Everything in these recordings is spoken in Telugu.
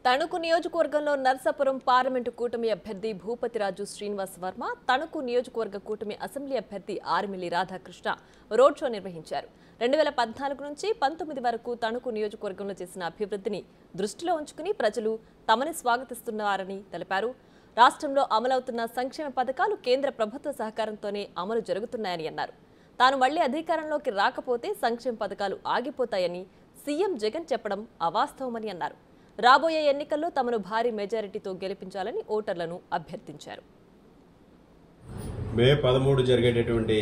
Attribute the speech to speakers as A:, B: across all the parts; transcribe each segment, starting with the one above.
A: తణుకు నియోజకవర్గంలో నర్సాపురం పార్లమెంటు కూటమి అభ్యర్థి భూపతిరాజు శ్రీనివాస్ వర్మ, తణుకు నియోజకవర్గ కూటమి అసెంబ్లీ అభ్యర్థి ఆర్మిల్లి రాధాకృష్ణ రోడ్ షో నిర్వహించారు. 2014 నుంచి 19 వరకు తణుకు నియోజకవర్గంలో చేసిన అభివృద్ధిని దృష్టిలో ఉంచుకుని ప్రజలు తమని స్వాగతిస్తున్నారని తెలిపారు. రాష్ట్రంలో అమలవుతున్న సంక్షేమ పథకాలు కేంద్ర ప్రభుత్వ సహకారంతోనే అమలు జరుగుతున్నాయని అన్నారు. తాను మళ్లీ అధికారంలోకి రాకపోతే సంక్షేమ పథకాలు ఆగిపోతాయని సీఎం జగన్ చెప్పడం అవాస్తవమని అన్నారు. రాబోయే ఎన్నికల్లో తమను భారీ మెజారిటీతో గెలిపించాలని ఓటర్లను అభ్యర్థించారు.
B: మే 13 జరిగేటటువంటి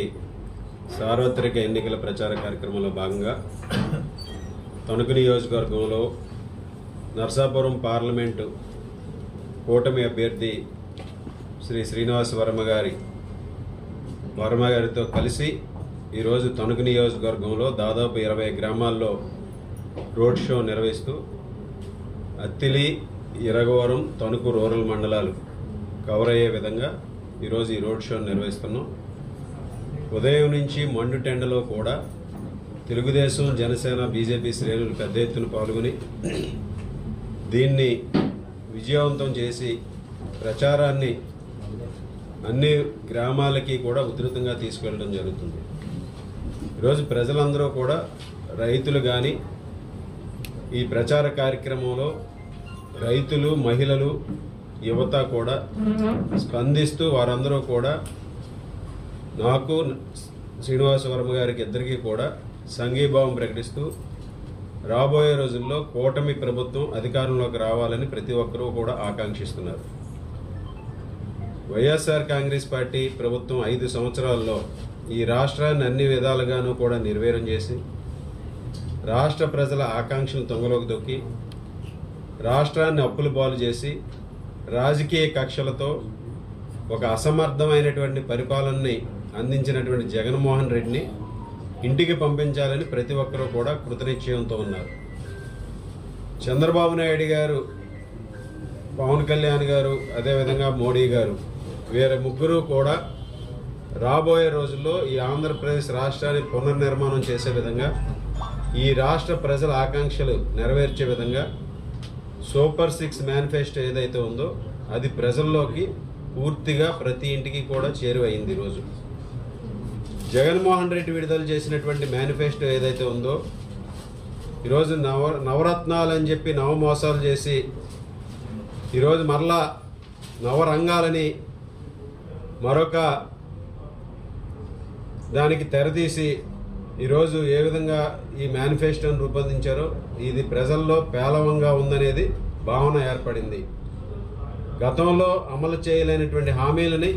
B: సార్వత్రిక ఎన్నికల ప్రచార కార్యక్రమంలో భాగంగా తణుకు నియోజకవర్గంలో నర్సాపురం పార్లమెంటు కూటమి అభ్యర్థి శ్రీ శ్రీనివాస్ వర్మ గారితో కలిసి ఈరోజు తణుకు నియోజకవర్గంలో దాదాపు 20 గ్రామాల్లో రోడ్ షో నిర్వహిస్తూ అత్తిలి, ఇరగవరం, తణుకు రూరల్ మండలాలు కవర్ అయ్యే విధంగా ఈరోజు ఈ రోడ్ షో నిర్వహిస్తున్నాం. ఉదయం నుంచి మండుటెండలో కూడా తెలుగుదేశం, జనసేన, బీజేపీ శ్రేణులు పెద్ద ఎత్తున పాల్గొని దీన్ని విజయవంతం చేసి ప్రచారాన్ని అన్ని గ్రామాలకి కూడా ఉధృతంగా తీసుకెళ్ళడం జరుగుతుంది. ఈరోజు ప్రజలందరూ కూడా, రైతులు కానీ ఈ ప్రచార కార్యక్రమంలో రైతులు, మహిళలు, యువత కూడా స్పందిస్తూ వారందరూ కూడా నాకు, శ్రీనివాస వర్మ గారికి ఇద్దరికీ కూడా సంఘీభావం ప్రకటిస్తూ రాబోయే రోజుల్లో కూటమి ప్రభుత్వం అధికారంలోకి రావాలని ప్రతి ఒక్కరూ కూడా ఆకాంక్షిస్తున్నారు. వైఎస్ఆర్ కాంగ్రెస్ పార్టీ ప్రభుత్వం 5 సంవత్సరాల్లో ఈ రాష్ట్రాన్ని అన్ని విధాలుగానూ కూడా నిర్వీర్యం చేసి రాష్ట్ర ప్రజల ఆకాంక్షలు తొంగలోకి దొక్కి రాష్ట్రాన్ని అప్పుల పాలు చేసి రాజకీయ కక్షలతో ఒక అసమర్థమైనటువంటి పరిపాలనని అందించినటువంటి జగన్మోహన్ రెడ్డిని ఇంటికి పంపించాలని ప్రతి ఒక్కరూ కూడా కృతనిశ్చయంతో ఉన్నారు. చంద్రబాబు నాయుడు గారు, పవన్ కళ్యాణ్ గారు, అదేవిధంగా మోడీ గారు, వీరి ముగ్గురు కూడా రాబోయే రోజుల్లో ఈ ఆంధ్రప్రదేశ్ రాష్ట్రాన్ని పునర్నిర్మాణం చేసే విధంగా, ఈ రాష్ట్ర ప్రజల ఆకాంక్షలు నెరవేర్చే విధంగా సూపర్ 6 మేనిఫెస్టో ఏదైతే ఉందో అది ప్రజల్లోకి పూర్తిగా ప్రతి ఇంటికి కూడా చేరువైంది. ఈరోజు జగన్మోహన్ రెడ్డి విడుదల చేసినటువంటి మేనిఫెస్టో ఏదైతే ఉందో ఈరోజు నవరత్నాలు అని చెప్పి నవమోసాలు చేసి ఈరోజు మరలా నవరంగాలని మరొక దానికి తెరదీసి ఈరోజు ఏ విధంగా ఈ మేనిఫెస్టోను రూపొందించారో ఇది ప్రజల్లో పేలవంగా ఉందనేది భావన ఏర్పడింది. గతంలో అమలు చేయలేనటువంటి హామీలని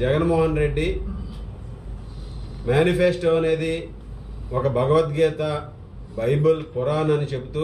B: జగన్మోహన్ రెడ్డి మేనిఫెస్టో అనేది ఒక భగవద్గీత, బైబిల్, ఖురాన్ అని చెబుతూ